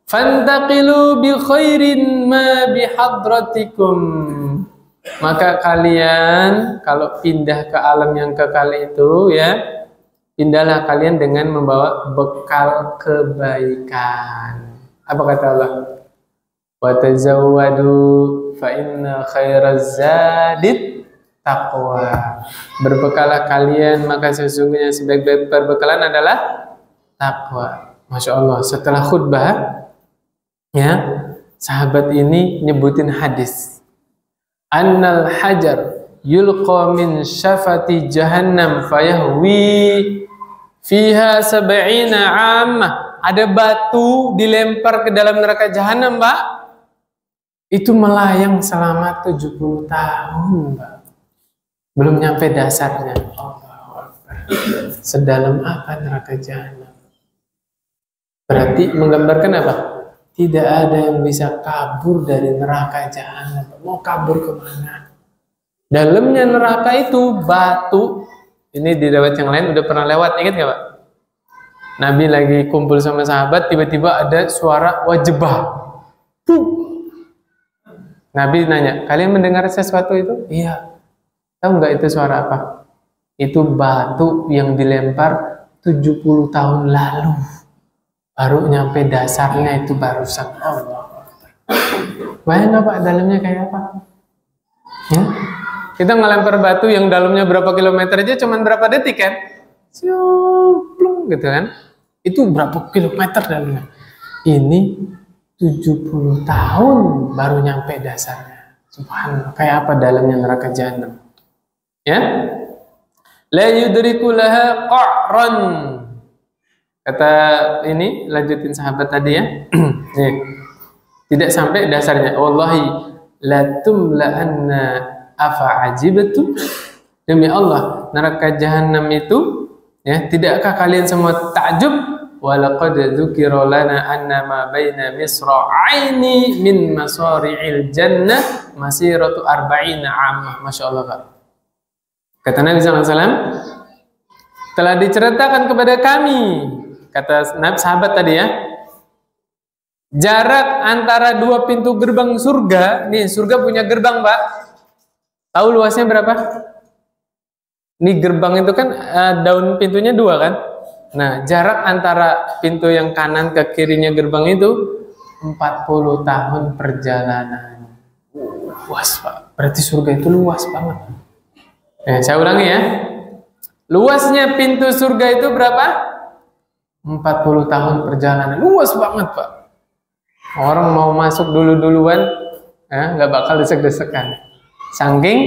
Fantaqilu bi khairin ma bi hadratikum. Maka kalian kalau pindah ke alam yang kekal itu ya, pindahlah kalian dengan membawa bekal kebaikan. Apa kata Allah? Wa tazawwadu fa inna khairaz zadit taqwa. Berbekalah kalian, maka sesungguhnya sebaik-baik perbekalan adalah takwa. Masya Allah, setelah khutbah ya, sahabat ini nyebutin hadis. Annal hajar yulqa min syafati jahannam fayahwi fiha sab'ina 'ammah. Ada batu dilempar ke dalam neraka jahanam, Pak. Itu melayang selama 70 tahun, Pak. Belum nyampe dasarnya. Allahu Akbar. Sedalam apa neraka jahanam? Berarti menggambarkan apa? Tidak ada yang bisa kabur dari neraka jahanam. Mau kabur kemana? Dalamnya neraka itu batu. Ini di riwayat yang lain udah pernah lewat, ingat gak Pak? Nabi lagi kumpul sama sahabat, tiba-tiba ada suara wajibah. Nabi nanya, kalian mendengar sesuatu itu? Iya. Tahu nggak itu suara apa? Itu batu yang dilempar 70 tahun lalu. Baru nyampe dasarnya itu barusan. Allah. Bayang nggak Pak dalamnya kayak apa? Ya? Kita ngelempar batu yang dalamnya berapa kilometer aja cuman berapa detik kan? Ciuplung gitu kan? Itu berapa kilometer dalamnya? Ini 70 tahun baru nyampe dasarnya. Subhanallah, kayak apa dalamnya neraka jahanam? Ya? La yudriku laha qa'ran. Kata ini, lanjutin sahabat tadi ya. Nih. Tidak sampai dasarnya. Wallahi la tumla'anna afa'ajibtu. Demi Allah, neraka jahanam itu ya, tidakkah kalian semua takjub? wa laqad dzukira lana anna ma baina misra'aini min masari'il jannah masiratu arba'ina 'ammah. Masyaallah, Pak. Kata Nabi SAW, telah diceritakan kepada kami, kata Nabi sahabat tadi ya, jarak antara dua pintu gerbang surga. Nih, surga punya gerbang, Pak. Tahu luasnya berapa? Nih gerbang itu kan daun pintunya dua kan? Nah, jarak antara pintu yang kanan ke kirinya gerbang itu 40 tahun perjalanan. Luas, Pak. Berarti surga itu luas banget. Saya ulangi ya. Luasnya pintu surga itu berapa? 40 tahun perjalanan. Luas banget, Pak. Orang mau masuk duluan, nggak bakal desek-desekan. Saking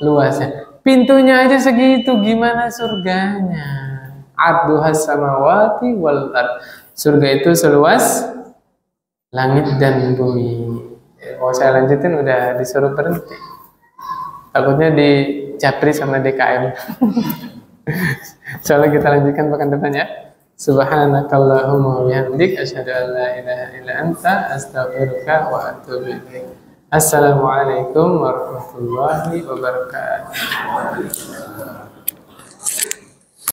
luasnya. Pintunya aja segitu, gimana surganya? Arduhas samawati wal ard. Surga itu seluas langit dan bumi. Kalau saya lanjutin udah disuruh berhenti. Takutnya dicapri sama DKM. Soalnya kita lanjutkan pekan depan ya. Subhanakallahumma wa bihamdik asyhadu an la ilaha illa anta astaghfiruka wa atubu ilaik. Assalamualaikum warahmatullahi wabarakatuh.